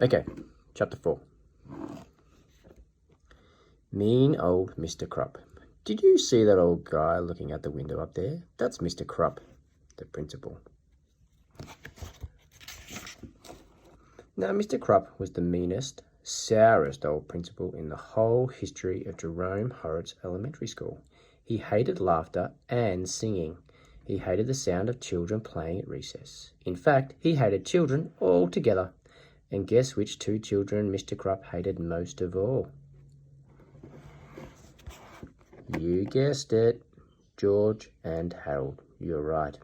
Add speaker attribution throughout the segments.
Speaker 1: Okay, chapter 4. Mean old Mr. Krupp. Did you see that old guy looking out the window up there? That's Mr. Krupp, the principal. Now, Mr. Krupp was the meanest, sourest old principal in the whole history of Jerome Horrocks Elementary School. He hated laughter and singing. He hated the sound of children playing at recess. In fact, he hated children altogether. And guess which two children Mr. Krupp hated most of all? You guessed it, George and Harold. You're right.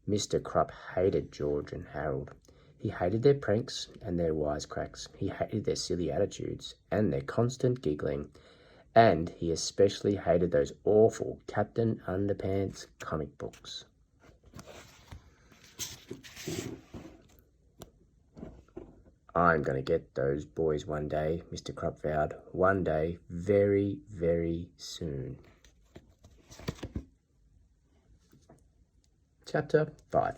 Speaker 1: Mr. Krupp hated George and Harold. He hated their pranks and their wisecracks. He hated their silly attitudes and their constant giggling. And he especially hated those awful Captain Underpants comic books. I'm going to get those boys one day, Mr. Krupp vowed. One day, very, very soon. Chapter 5.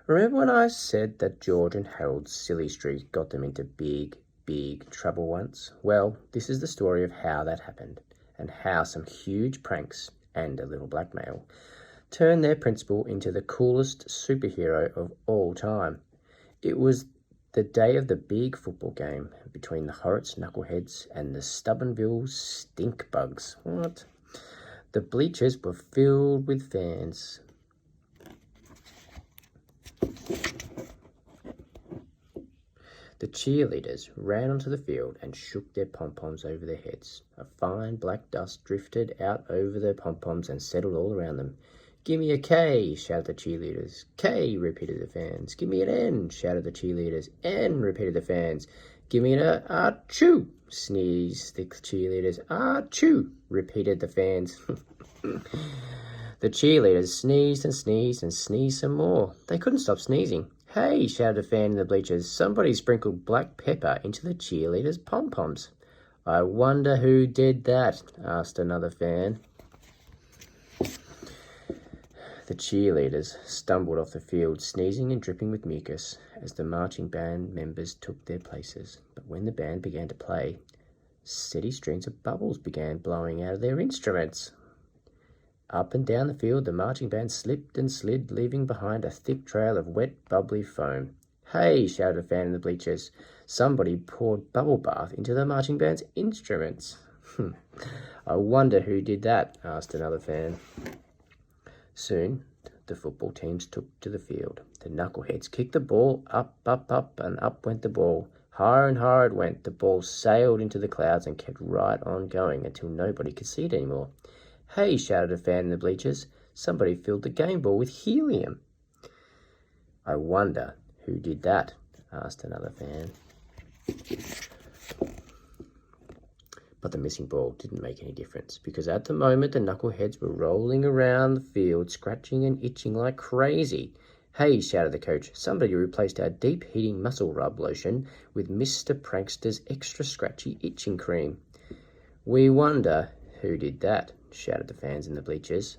Speaker 1: Remember when I said that George and Harold's silly streak got them into big, big trouble once? Well, this is the story of how that happened, and how some huge pranks and a little blackmail turned their principal into the coolest superhero of all time. It was the day of the big football game between the Horrocks Knuckleheads and the Stubbornville Stinkbugs. What? The bleachers were filled with fans. The cheerleaders ran onto the field and shook their pom-poms over their heads. A fine black dust drifted out over their pom-poms and settled all around them. "Give me a K," shouted the cheerleaders. "K," repeated the fans. "Give me an N," shouted the cheerleaders. "N," repeated the fans. "Give me an achoo," sneezed the cheerleaders. "Achoo," repeated the fans. The cheerleaders sneezed and sneezed and sneezed some more. They couldn't stop sneezing. "Hey," shouted a fan in the bleachers, "somebody sprinkled black pepper into the cheerleaders' pom-poms." "I wonder who did that?" asked another fan. The cheerleaders stumbled off the field, sneezing and dripping with mucus, as the marching band members took their places. But when the band began to play, steady streams of bubbles began blowing out of their instruments. Up and down the field, the marching band slipped and slid, leaving behind a thick trail of wet, bubbly foam. "Hey," shouted a fan in the bleachers, "somebody poured bubble bath into the marching band's instruments." "I wonder who did that?" asked another fan. Soon, the football teams took to the field. The knuckleheads kicked the ball up, up, up, and up went the ball. Higher and higher it went. The ball sailed into the clouds and kept right on going until nobody could see it anymore. "Hey," shouted a fan in the bleachers, "somebody filled the game ball with helium." "I wonder who did that?" asked another fan. But the missing ball didn't make any difference, because at the moment the knuckleheads were rolling around the field, scratching and itching like crazy. "Hey," shouted the coach, "somebody replaced our deep heating muscle rub lotion with Mr. Prankster's extra scratchy itching cream." "We wonder who did that?" shouted the fans in the bleachers.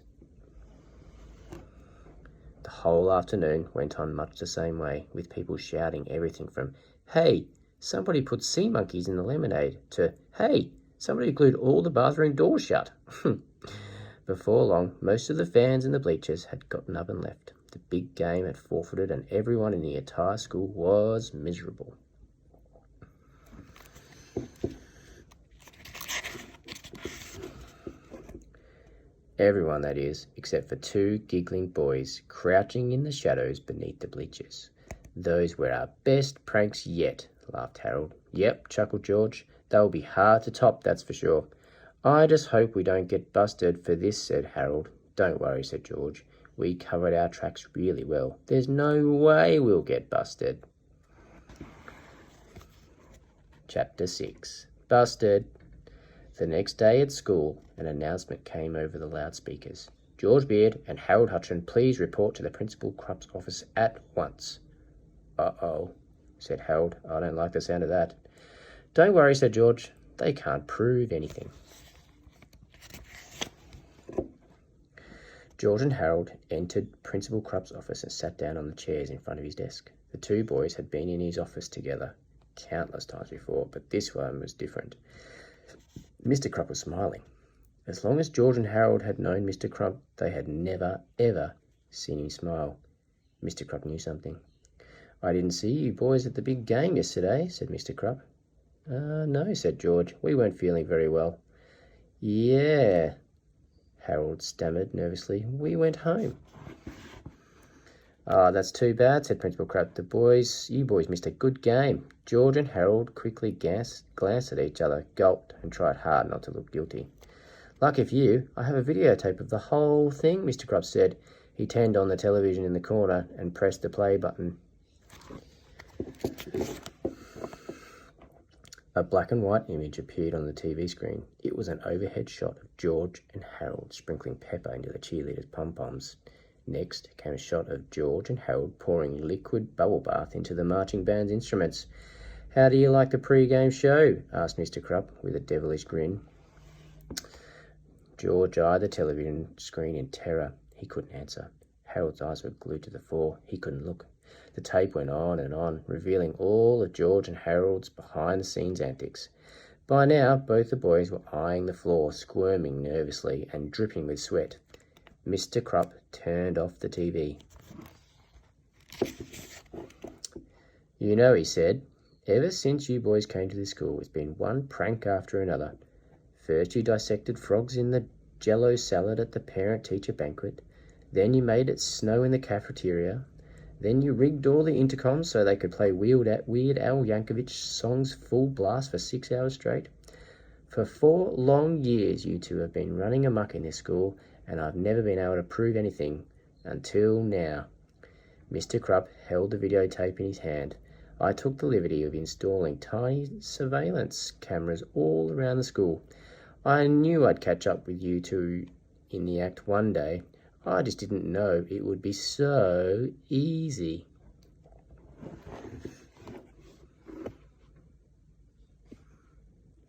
Speaker 1: The whole afternoon went on much the same way, with people shouting everything from "Hey, somebody put sea monkeys in the lemonade" to "Hey, somebody glued all the bathroom doors shut." Before long, most of the fans in the bleachers had gotten up and left. The big game had forfeited, and everyone in the entire school was miserable. Everyone, that is, except for two giggling boys crouching in the shadows beneath the bleachers. "Those were our best pranks yet," laughed Harold. "Yep," chuckled George. "They'll be hard to top, that's for sure." "I just hope we don't get busted for this," said Harold. "Don't worry," said George. "We covered our tracks really well. There's no way we'll get busted." Chapter 6. Busted. The next day at school, an announcement came over the loudspeakers. "George Beard and Harold Hutchin, please report to the Principal Krupp's office at once." "Uh-oh," said Harold. "I don't like the sound of that." "Don't worry," said George. "They can't prove anything." George and Harold entered Principal Krupp's office and sat down on the chairs in front of his desk. The two boys had been in his office together countless times before, but this one was different. Mr. Krupp was smiling. As long as George and Harold had known Mr. Krupp, they had never, ever seen him smile. Mr. Krupp knew something. "I didn't see you boys at the big game yesterday," said Mr. Krupp. No," said George. "We weren't feeling very well." "Yeah," Harold stammered nervously. "We went home." "Ah, that's too bad," said Principal Krupp. You boys missed a good game." George and Harold quickly glanced at each other, gulped, and tried hard not to look guilty. "Lucky for you, I have a videotape of the whole thing," Mr. Krupp said. He turned on the television in the corner and pressed the play button. A black and white image appeared on the TV screen. It was an overhead shot of George and Harold sprinkling pepper into the cheerleaders' pom-poms. Next came a shot of George and Harold pouring liquid bubble bath into the marching band's instruments. "How do you like the pre-game show?" asked Mr. Krupp with a devilish grin. George eyed the television screen in terror. He couldn't answer. Harold's eyes were glued to the floor. He couldn't look. The tape went on and on, revealing all of George and Harold's behind-the-scenes antics. By now, both the boys were eyeing the floor, squirming nervously and dripping with sweat. Mr. Krupp turned off the TV. "You know," he said, "ever since you boys came to this school, it's been one prank after another. First you dissected frogs in the jello salad at the parent-teacher banquet. Then you made it snow in the cafeteria. Then you rigged all the intercoms so they could play Weird Al Yankovic songs full blast for 6 hours straight. For 4 long years you two have been running amok in this school, and I've never been able to prove anything. Until now." Mr. Krupp held the videotape in his hand. "I took the liberty of installing tiny surveillance cameras all around the school. I knew I'd catch up with you two in the act one day. I just didn't know it would be so easy."